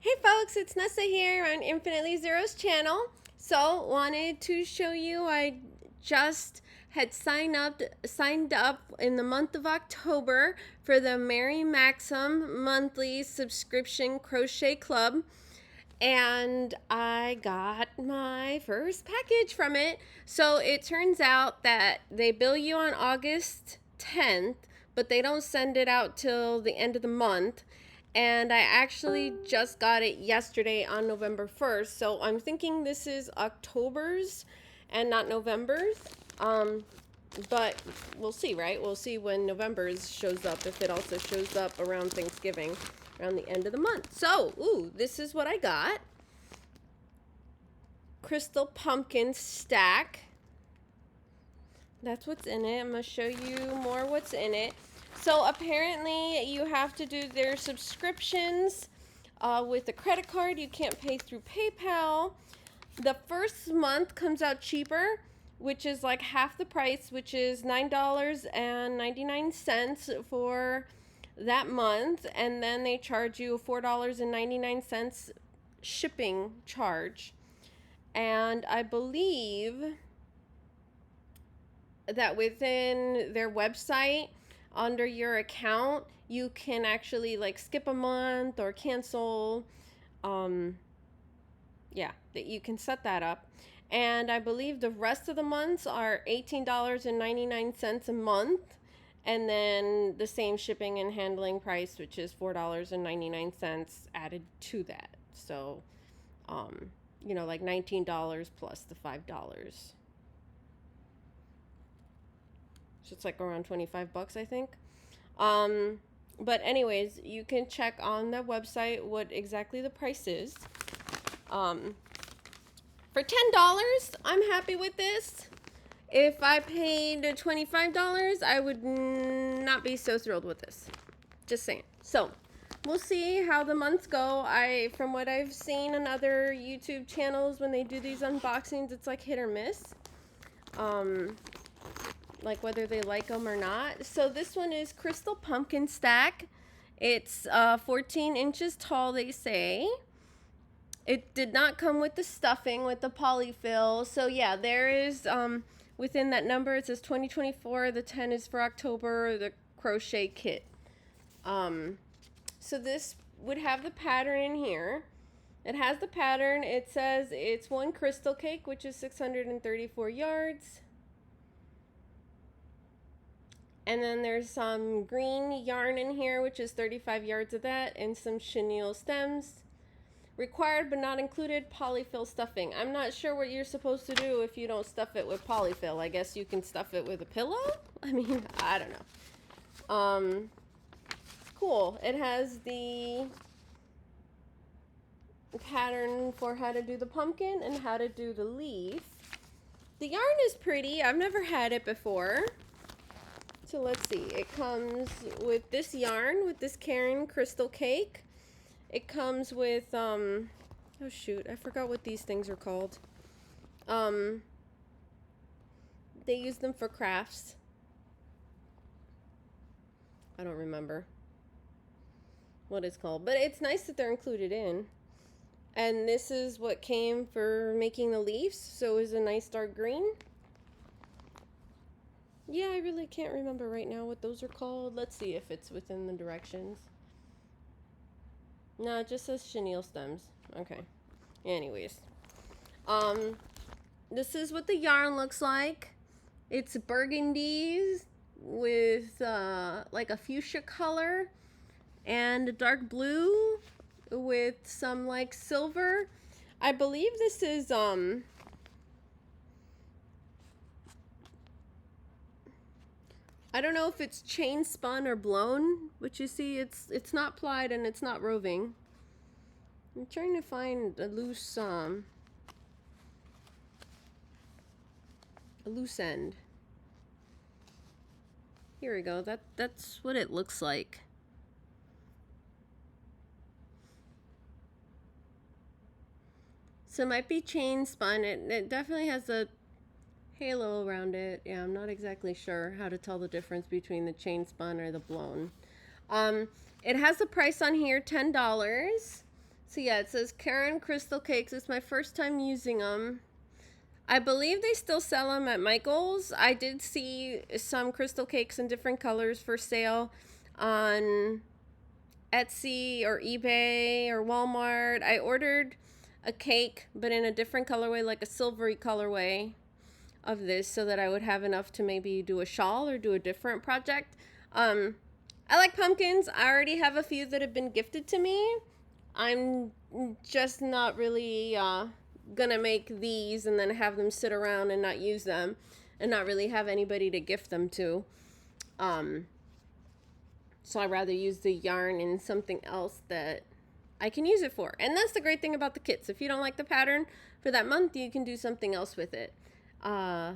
Hey folks, it's Nessa here on Infinitely Zero's channel. So wanted to show you I just had signed up in the month of October for the Maxim monthly subscription crochet club, and I got my first package from it. So it turns out that they bill you on August 10th, but they don't send it out till the end of the month. And I actually just got it yesterday on November 1st. So I'm thinking this is October's and not November's. But we'll see, right? We'll see when November's shows up, if it also shows up around Thanksgiving, around the end of the month. So, ooh, this is what I got. Crystal pumpkin stack. That's what's in it. I'm going to show you more what's in it. So apparently you have to do their subscriptions with a credit card. You can't pay through PayPal. The first month comes out cheaper, which is like half the price, which is $9.99 for that month. And then they charge you $4.99 shipping charge. And I believe that within their website, under your account, you can actually like skip a month or cancel. Yeah, that you can set that up. And I believe the rest of the months are $18.99 a month, and then the same shipping and handling price, which is $4.99 added to that. So you know, like $19 plus the $5. So it's like around 25 bucks, I think. But anyways, you can check on the website what exactly the price is. For $10, I'm happy with this. If I paid $25, I would not be so thrilled with this. Just saying. So we'll see how the months go. From what I've seen on other YouTube channels, when they do these unboxings, it's like hit or miss. Like whether they like them or not. So this one is Crystal Pumpkin Stack. It's 14 inches tall, they say. It did not come with the stuffing, with the polyfill. So yeah, there is, within that number, it says 2024. The 10 is for October, the crochet kit. So this would have the pattern in here. It has the pattern. It says it's one crystal cake, which is 634 yards. And then there's some green yarn in here, which is 35 yards of that, and some chenille stems. Required but not included, polyfill stuffing. I'm not sure what you're supposed to do if you don't stuff it with polyfill. I guess you can stuff it with a pillow? I mean, I don't know. Cool. It has the pattern for how to do the pumpkin and how to do the leaf. The yarn is pretty. I've never had it before. So let's see, it comes with this yarn, with this Karen crystal cake. It comes with, oh shoot, I forgot what these things are called. They use them for crafts. I don't remember what it's called, but it's nice that they're included in. And this is what came for making the leaves, so it was a nice dark green. Yeah, I really can't remember right now what those are called. Let's see if it's within the directions. No, it just says chenille stems. Okay. Anyways. This is what the yarn looks like. It's burgundy with like a fuchsia color and a dark blue with some like silver. I believe this is I don't know if it's chain spun or blown, but you see it's not plied and it's not roving. I'm trying to find a loose end. Here we go. That's what it looks like. So it might be chain spun. It definitely has a halo around it. Yeah, I'm not exactly sure how to tell the difference between the chain spun or the blown. It has the price on here, $10. So yeah, it says Karen Crystal Cakes. It's my first time using them. I believe they still sell them at Michael's. I did see some crystal cakes in different colors for sale on Etsy or eBay or Walmart. I ordered a cake, but in a different colorway, like a silvery colorway of this, so that I would have enough to maybe do a shawl or do a different project. I like pumpkins. I already have a few that have been gifted to me. I'm just not really gonna make these and then have them sit around and not use them and not really have anybody to gift them to. So I'd rather use the yarn in something else that I can use it for. And that's the great thing about the kits. If you don't like the pattern for that month, you can do something else with it. Yeah,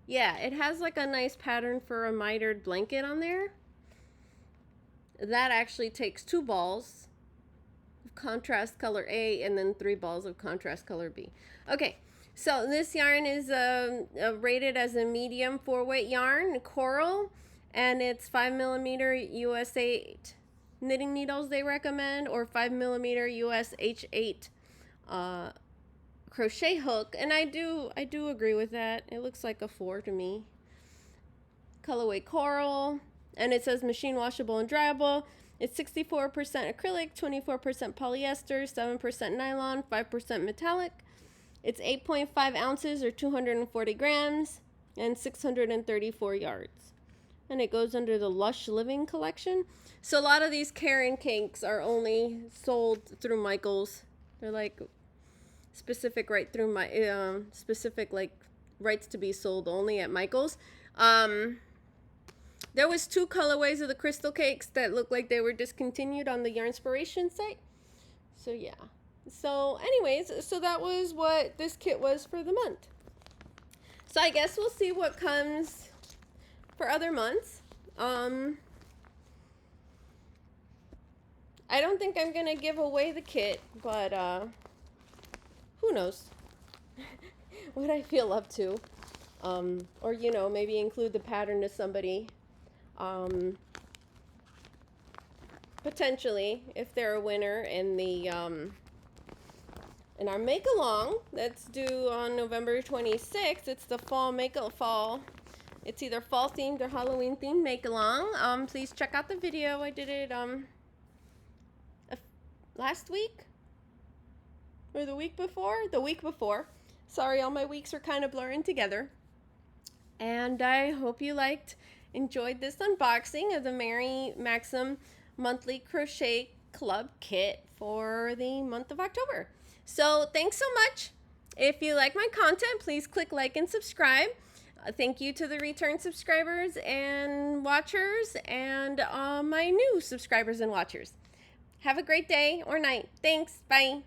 it has like a nice pattern for a mitered blanket on there. That actually takes 2 balls of contrast color A and then 3 balls of contrast color B. Okay, so this yarn is rated as a medium 4-weight yarn, coral, and it's 5mm US 8 knitting needles they recommend, or 5mm US H8 crochet hook, and I do agree with that. It looks like a 4 to me. Colorway coral, and it says machine washable and dryable. It's 64% acrylic, 24% polyester, 7% nylon, 5% metallic. It's 8.5 ounces or 240 grams and 634 yards. And it goes under the Lush Living collection. So a lot of these Karen cakes are only sold through Michael's. They're like specific right through my specific like rights to be sold only at Michael's. There was 2 colorways of the crystal cakes that looked like they were discontinued on the Yarnspiration site. So yeah. So anyways, so that was what this kit was for the month. So I guess we'll see what comes for other months. I don't think I'm gonna give away the kit, but who knows what I feel up to. Or you know, maybe include the pattern to somebody. Potentially, if they're a winner in the in our make along that's due on November 26th. It's the fall. It's either fall themed or Halloween themed make along. Please check out the video. I did it last week or the week before. The week before. Sorry, all my weeks are kind of blurring together. And I hope you enjoyed this unboxing of the Mary Maxim monthly crochet club kit for the month of October. So thanks so much. If you like my content, please click like and subscribe. Thank you to the return subscribers and watchers and my new subscribers and watchers. Have a great day or night. Thanks. Bye.